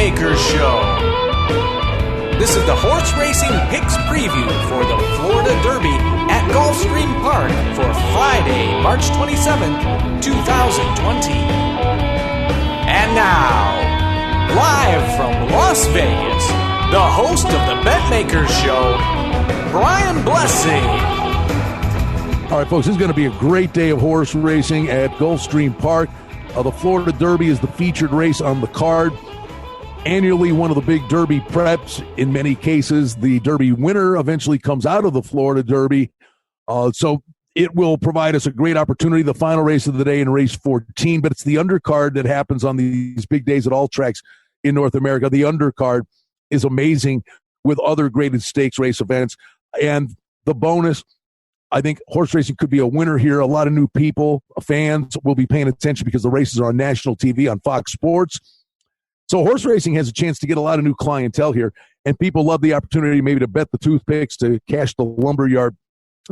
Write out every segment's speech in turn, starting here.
Betmaker Show. This is the horse racing picks preview for the Florida Derby at Gulfstream Park for Friday, March 27th, 2020. And now, live from Las Vegas, the host of the Betmaker Show, Brian Blessing. All right, folks, this is going to be a great day of horse racing at Gulfstream Park. The Florida Derby is the featured race on the card. Annually, one of the big Derby preps. In many cases, the Derby winner eventually comes out of the Florida Derby. So it will provide us a great opportunity, the final race of the day in race 14. But it's the undercard that happens on these big days at all tracks in North America. The undercard is amazing with other graded stakes race events. And the bonus, I think horse racing could be a winner here. A lot of new people, fans will be paying attention because the races are on national TV on Fox Sports. So horse racing has a chance to get a lot of new clientele here, and people love the opportunity maybe to bet the toothpicks, to cash the lumberyard.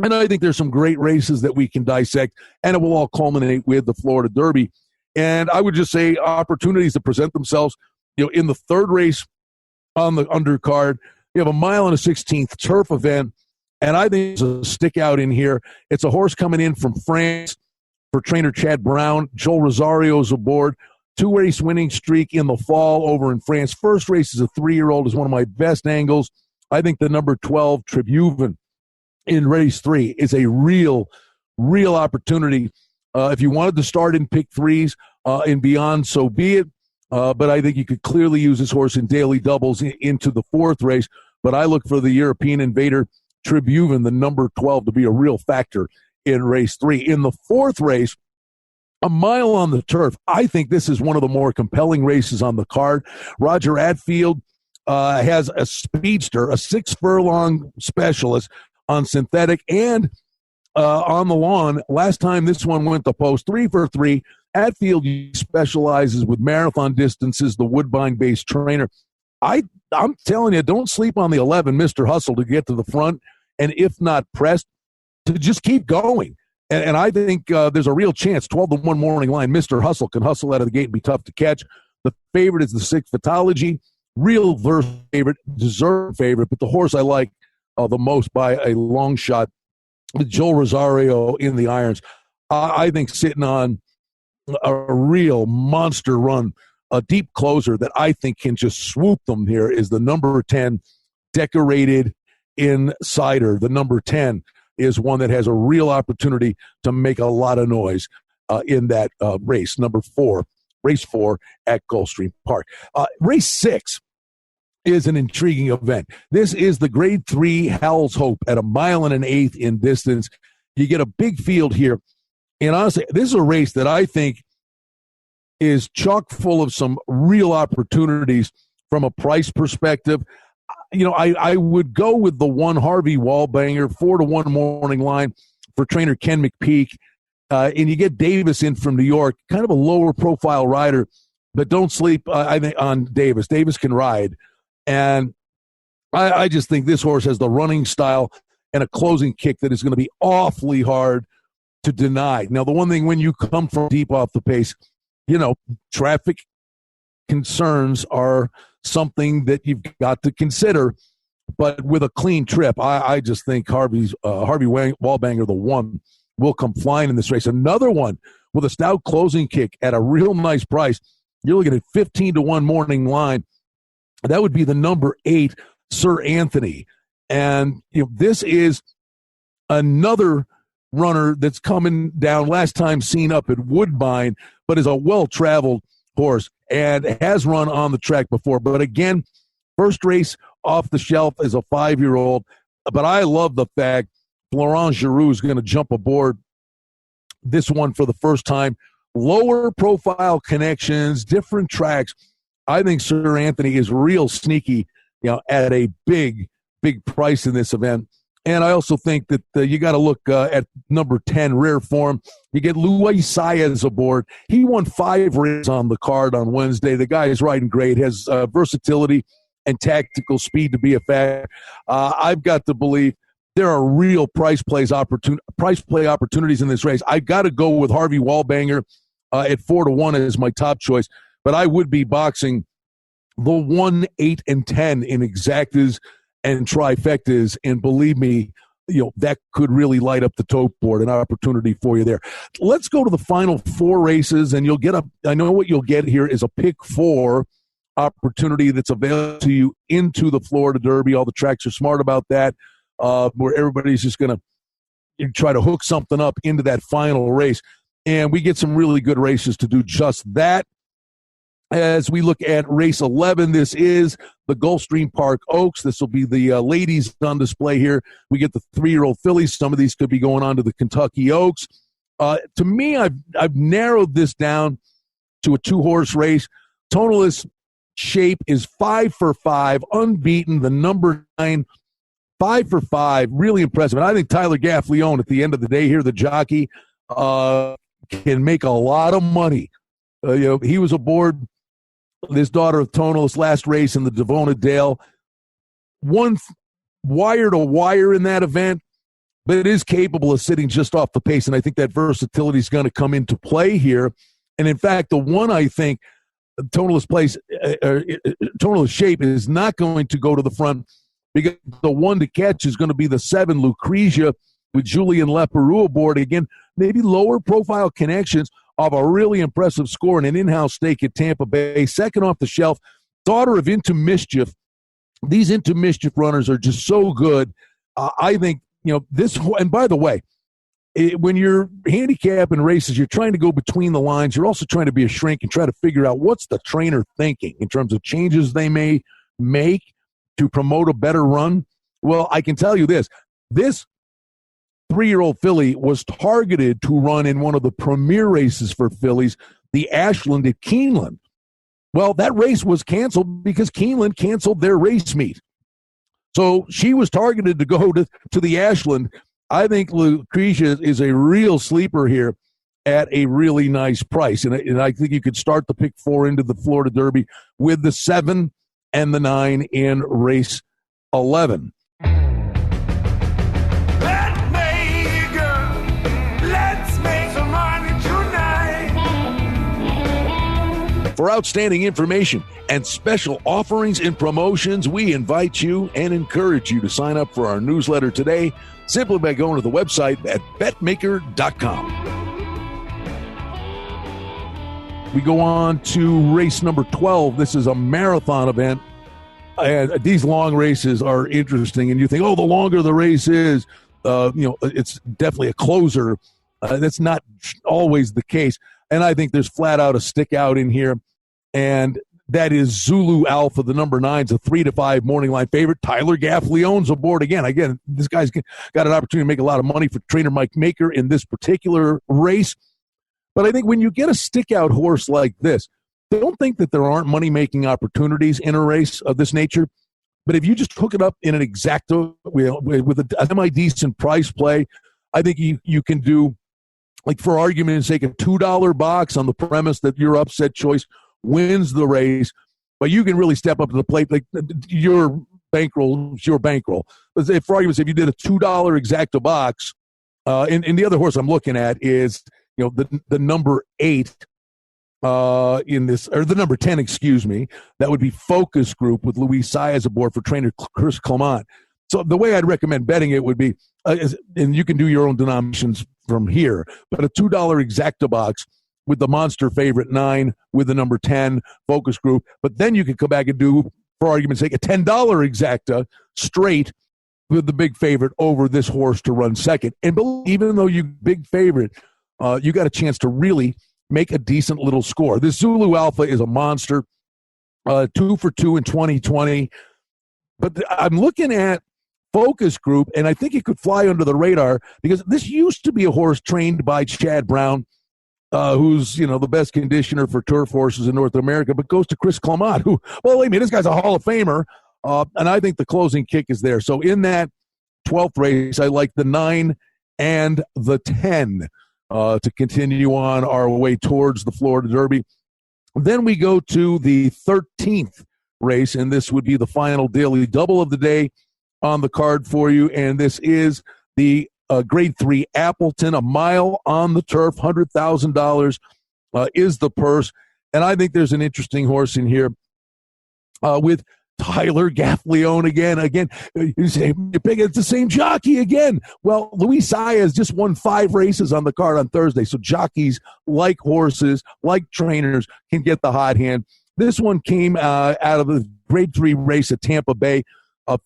And I think there's some great races that we can dissect, and it will all culminate with the Florida Derby. And I would just say opportunities to present themselves, in the third race on the undercard, you have a 1.16 turf event. And I think there's a stick out in here. It's a horse coming in from France for trainer Chad Brown. Joel Rosario's aboard. 2-race winning streak in the fall over in France. First race is a 3-year-old, is one of my best angles. I think the number 12, Tribuven, in race 3 is a real opportunity. If you wanted to start in pick threes and beyond, so be it. But I think you could clearly use this horse in daily doubles into the fourth race. But I look for the European Invader, Tribuven, the number 12, to be a real factor in race 3. In the fourth race, a mile on the turf, I think this is one of the more compelling races on the card. Roger Atfield has a speedster, a 6-furlong specialist on synthetic and on the lawn. Last time this one went to post, 3 for 3. Atfield specializes with marathon distances, the Woodbine-based trainer. I'm telling you, don't sleep on the 11, Mr. Hustle, to get to the front, and if not pressed, to just keep going. And I think there's a real chance, 12-1 morning line, Mr. Hustle can hustle out of the gate and be tough to catch. The favorite is the 6 Fatology, real verse favorite, deserved favorite, but the horse I like the most by a long shot, with Joel Rosario in the irons. I think sitting on a real monster run, a deep closer that I think can just swoop them here, is the number 10 Decorated Insider. The number 10 is one that has a real opportunity to make a lot of noise in that race. Race 4 at Gulfstream Park. Race 6 is an intriguing event. This is the grade 3 Howell's Hope at 1.125 miles in distance. You get a big field here. And honestly, this is a race that I think is chock full of some real opportunities from a price perspective. I would go with the 1 Harvey Wallbanger, 4-1 morning line for trainer Ken McPeak. And you get Davis in from New York, kind of a lower profile rider, but don't sleep, I think, on Davis. Davis can ride. And I just think this horse has the running style and a closing kick that is going to be awfully hard to deny. Now, the one thing, when you come from deep off the pace, traffic concerns are something that you've got to consider. But with a clean trip, I just think Harvey Wallbanger, the 1, will come flying in this race. Another one with a stout closing kick at a real nice price. You're looking at 15-1 morning line. That would be the number 8, Sir Anthony. And this is another runner that's coming down, last time seen up at Woodbine, but is a well-traveled horse and has run on the track before. But again, first race off the shelf as a 5-year-old. But I love the fact Florent Giroux is going to jump aboard this one for the first time. Lower profile connections, different tracks. I think Sir Anthony is real sneaky, at a big price in this event. And I also think that you got to look at number 10, Rare Form. You get Luis Saez aboard. He won 5 races on the card on Wednesday. The guy is riding great, has versatility and tactical speed to be a factor. I've got to believe there are real price play opportunities in this race. I've got to go with Harvey Wallbanger at 4-1 as my top choice. But I would be boxing the 1, 8, and 10 in exactas and trifectas. And believe me, that could really light up the tote board, an opportunity for you there. Let's go to the final 4 races, and you'll get I know what you'll get here is a pick 4 opportunity that's available to you into the Florida Derby. All the tracks are smart about that, where everybody's just going to try to hook something up into that final race. And we get some really good races to do just that. As we look at race 11, this is the Gulfstream Park Oaks. This will be the ladies on display here. We get the 3-year-old fillies. Some of these could be going on to the Kentucky Oaks. To me, I've narrowed this down to a 2-horse race. Tonalist Shape is 5 for 5, unbeaten. The number 9, 5 for 5, really impressive. And I think Tyler Gaffleone, at the end of the day here, the jockey, can make a lot of money. He was aboard this daughter of Tonalist last race in the Devona Dale. One wire to wire in that event, but it is capable of sitting just off the pace, and I think that versatility is going to come into play here. And in fact, the one I think Tonalist Shape is not going to go to the front, because the one to catch is going to be the 7, Lucrezia, with Julian Leperoux aboard. Again, maybe lower profile connections of a really impressive score in an in-house stake at Tampa Bay. Second off the shelf, daughter of Into Mischief. These Into Mischief runners are just so good. I think, this, and by the way, when you're handicapping races, you're trying to go between the lines. You're also trying to be a shrink and try to figure out what's the trainer thinking in terms of changes they may make to promote a better run. Well, I can tell you this 3-year-old filly was targeted to run in one of the premier races for fillies, the Ashland at Keeneland. Well, that race was canceled because Keeneland canceled their race meet. So she was targeted to go to the Ashland. I think Lucretia is a real sleeper here at a really nice price. And I think you could start the pick 4 into the Florida Derby with the 7 and the 9 in race 11. For outstanding information and special offerings and promotions, we invite you and encourage you to sign up for our newsletter today simply by going to the website at betmaker.com. We go on to race number 12. This is a marathon event. And these long races are interesting, and you think, the longer the race is, it's definitely a closer. That's not always the case. And I think there's flat out a stick out in here, and that is Zulu Alpha, the number 9's a 3 to 5 morning line favorite. Tyler Gaffleone's aboard again. Again, this guy's got an opportunity to make a lot of money for trainer Mike Maker in this particular race. But I think when you get a stick out horse like this, don't think that there aren't money-making opportunities in a race of this nature. But if you just hook it up in an exacto with a semi-decent price play, I think you can do, like for argument's sake, a $2 box on the premise that your upset choice wins the race. But you can really step up to the plate. Like your bankroll is your bankroll. But for argument's sake, if you did a $2 exacto box, and the other horse I'm looking at is the number 8 in this, or the number 10, excuse me. That would be Focus Group with Luis Saez aboard for trainer Chris Clement. So the way I'd recommend betting it would be, and you can do your own denominations from here, but a $2 exacta box with the monster favorite 9 with the number 10 Focus Group. But then you can come back and do, for argument's sake, a $10 exacta straight with the big favorite over this horse to run second. And even though you big favorite, you got a chance to really make a decent little score. This Zulu Alpha is a monster, 2 for 2 in 2020. But I'm looking at Focus Group, and I think it could fly under the radar because this used to be a horse trained by Chad Brown, who's, the best conditioner for turf horses in North America, but goes to Chris Clement, who, this guy's a Hall of Famer, and I think the closing kick is there. So in that 12th race, I like the 9 and the 10 to continue on our way towards the Florida Derby. Then we go to the 13th race, and this would be the final daily double of the day on the card for you, and this is the Grade 3 Appleton, a mile on the turf, $100,000 is the purse. And I think there's an interesting horse in here with Tyler Gaffleone again. You say, it's the same jockey again. Well, Luis Saez just won 5 races on the card on Thursday, so jockeys, like horses, like trainers, can get the hot hand. This one came out of the Grade 3 race at Tampa Bay,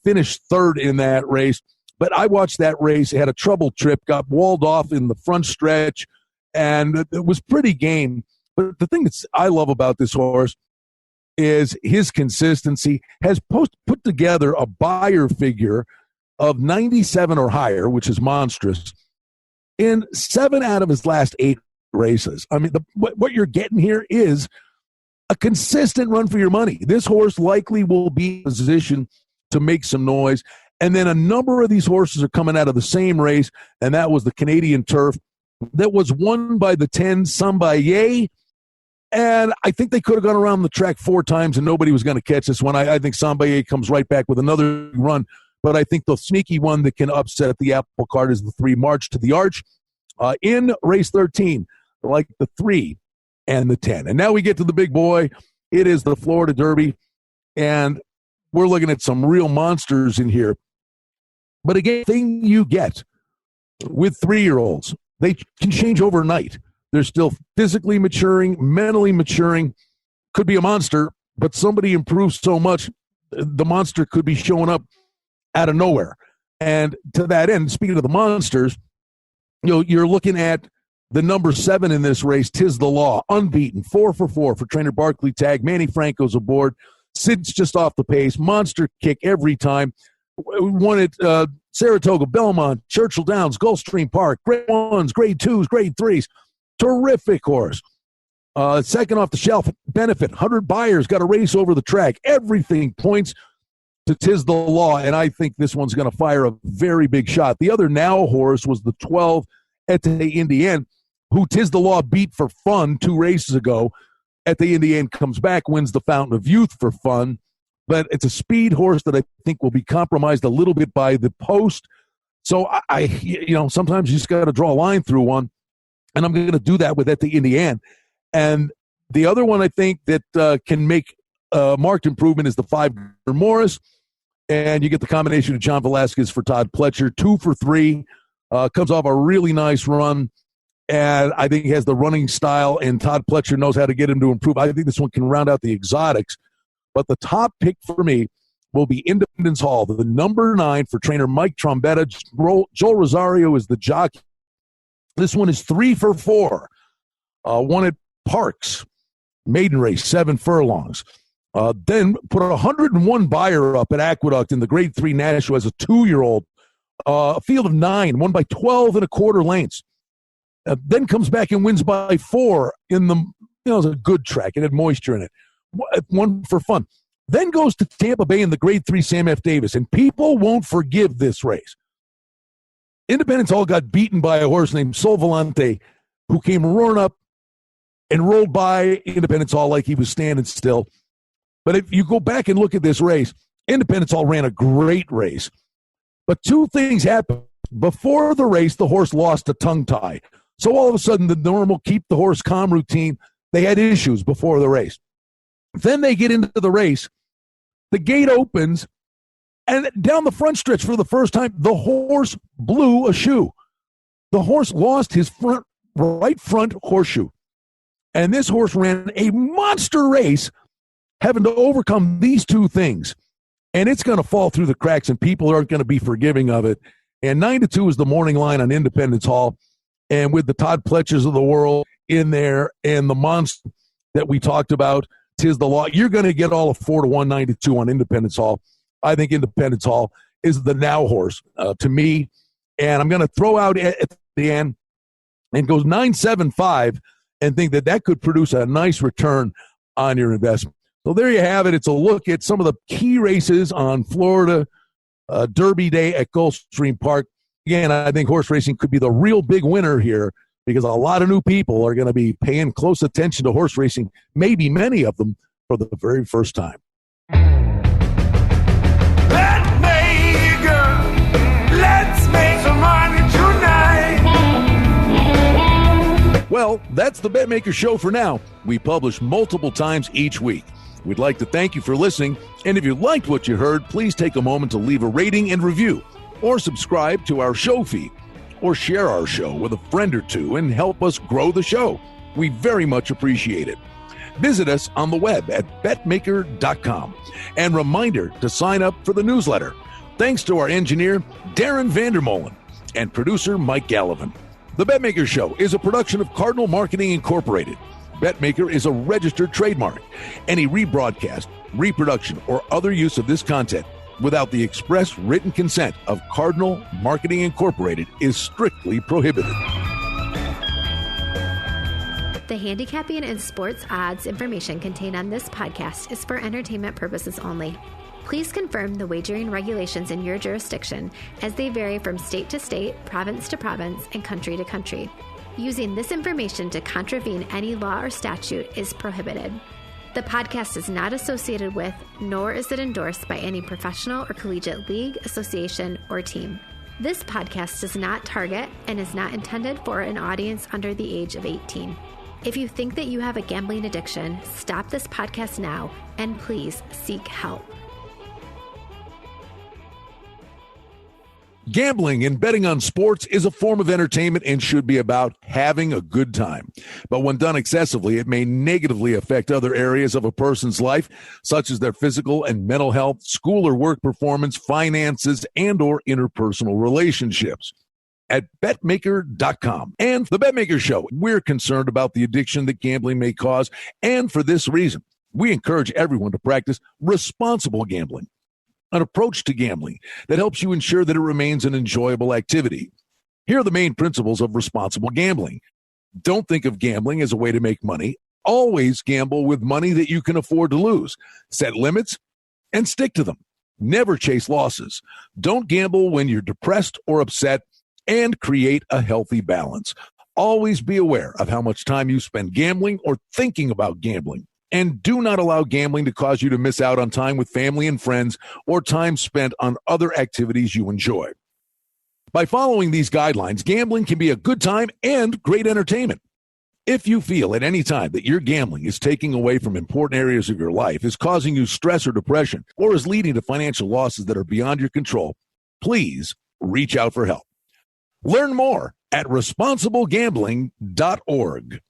finished 3rd in that race. But I watched that race, had a trouble trip, got walled off in the front stretch, and it was pretty game. But the thing that I love about this horse is his consistency. Has put together a buyer figure of 97 or higher, which is monstrous, in 7 out of his last 8 races. I mean, what you're getting here is a consistent run for your money. This horse likely will be in position to make some noise. And then a number of these horses are coming out of the same race, and that was the Canadian Turf that was won by the 10 Sambaye. And I think they could have gone around the track 4 times and nobody was going to catch this one. I think Sambaye comes right back with another run. But I think the sneaky one that can upset the apple cart is the 3 March to the Arch in race 13, like the 3 and the 10. And now we get to the big boy. It is the Florida Derby. And we're looking at some real monsters in here. But again, the thing you get with 3-year-olds, they can change overnight. They're still physically maturing, mentally maturing. Could be a monster, but somebody improves so much, the monster could be showing up out of nowhere. And to that end, speaking of the monsters, you're looking at the number 7 in this race, Tis the Law, unbeaten, 4 for 4 for trainer Barkley Tagg. Manny Franco's aboard. Sid's just off the pace. Monster kick every time. Won at Saratoga, Belmont, Churchill Downs, Gulfstream Park. Grade 1s, Grade 2s, Grade 3s. Terrific horse. Second off the shelf, Benefit. 100 buyers got a race over the track. Everything points to Tis the Law, and I think this one's going to fire a very big shot. The other now horse was the 12 Ete Indienne, who Tis the Law beat for fun 2 races ago. Ete Indienne comes back, wins the Fountain of Youth for fun. But it's a speed horse that I think will be compromised a little bit by the post. So sometimes you just got to draw a line through one. And I'm going to do that with Ete Indienne. And the other one I think that can make marked improvement is the 5 Morris. And you get the combination of John Velasquez for Todd Pletcher, 2 for 3. Comes off a really nice run. And I think he has the running style, and Todd Pletcher knows how to get him to improve. I think this one can round out the exotics. But the top pick for me will be Independence Hall, the number 9 for trainer Mike Trombetta. Joel Rosario is the jockey. This one is 3 for 4. Won at Parks, maiden race, 7 furlongs. Then put a 101 buyer up at Aqueduct in the Grade 3 Nashua as a 2-year-old. A field of 9, won by 12 1/4 lengths. Then comes back and wins by 4 in the, it was a good track. It had moisture in it. One for fun. Then goes to Tampa Bay in the Grade 3 Sam F. Davis, and people won't forgive this race. Independence Hall got beaten by a horse named Sol Volante, who came roaring up and rolled by Independence Hall like he was standing still. But if you go back and look at this race, Independence Hall ran a great race. But 2 things happened. Before the race, the horse lost a tongue tie. So all of a sudden, the normal keep the horse calm routine, they had issues before the race. Then they get into the race. The gate opens, and down the front stretch for the first time, the horse blew a shoe. The horse lost his right front horseshoe. And this horse ran a monster race, having to overcome these 2 things. And it's going to fall through the cracks, and people aren't going to be forgiving of it. And 9-2 is the morning line on Independence Hall. And with the Todd Pletchers of the world in there and the monster that we talked about, Tis the Law, you're going to get all of 4-1, 9-2 on Independence Hall. I think Independence Hall is the now horse to me. And I'm going to throw out at the end and goes 9-7-5 and think that could produce a nice return on your investment. So there you have it. It's a look at some of the key races on Florida Derby Day at Gulfstream Park. Again, I think horse racing could be the real big winner here because a lot of new people are going to be paying close attention to horse racing, maybe many of them for the very first time. Betmaker, let's make some money tonight. Well, that's the Betmaker Show for now. We publish multiple times each week. We'd like to thank you for listening, and if you liked what you heard, please take a moment to leave a rating and review, or subscribe to our show feed, or share our show with a friend or two and help us grow the show. We very much appreciate it. Visit us on the web at betmaker.com. And reminder to sign up for the newsletter. Thanks to our engineer, Darren Vandermolen, and producer, Mike Gallivan. The Betmaker Show is a production of Cardinal Marketing Incorporated. Betmaker is a registered trademark. Any rebroadcast, reproduction, or other use of this content without the express written consent of Cardinal Marketing Incorporated is strictly prohibited. The handicapping and sports odds information contained on this podcast is for entertainment purposes only. Please confirm the wagering regulations in your jurisdiction, as they vary from state to state, province to province, and country to country. Using this information to contravene any law or statute is prohibited. The podcast is not associated with, nor is it endorsed by any professional or collegiate league, association, or team. This podcast does not target and is not intended for an audience under the age of 18. If you think that you have a gambling addiction, stop this podcast now and please seek help. Gambling and betting on sports is a form of entertainment and should be about having a good time. But when done excessively, it may negatively affect other areas of a person's life, such as their physical and mental health, school or work performance, finances, and or interpersonal relationships. At Betmaker.com and The Betmaker Show, we're concerned about the addiction that gambling may cause, and for this reason, we encourage everyone to practice responsible gambling, an approach to gambling that helps you ensure that it remains an enjoyable activity. Here are the main principles of responsible gambling. Don't think of gambling as a way to make money. Always gamble with money that you can afford to lose. Set limits and stick to them. Never chase losses. Don't gamble when you're depressed or upset, and create a healthy balance. Always be aware of how much time you spend gambling or thinking about gambling. And do not allow gambling to cause you to miss out on time with family and friends or time spent on other activities you enjoy. By following these guidelines, gambling can be a good time and great entertainment. If you feel at any time that your gambling is taking away from important areas of your life, is causing you stress or depression, or is leading to financial losses that are beyond your control, please reach out for help. Learn more at responsiblegambling.org.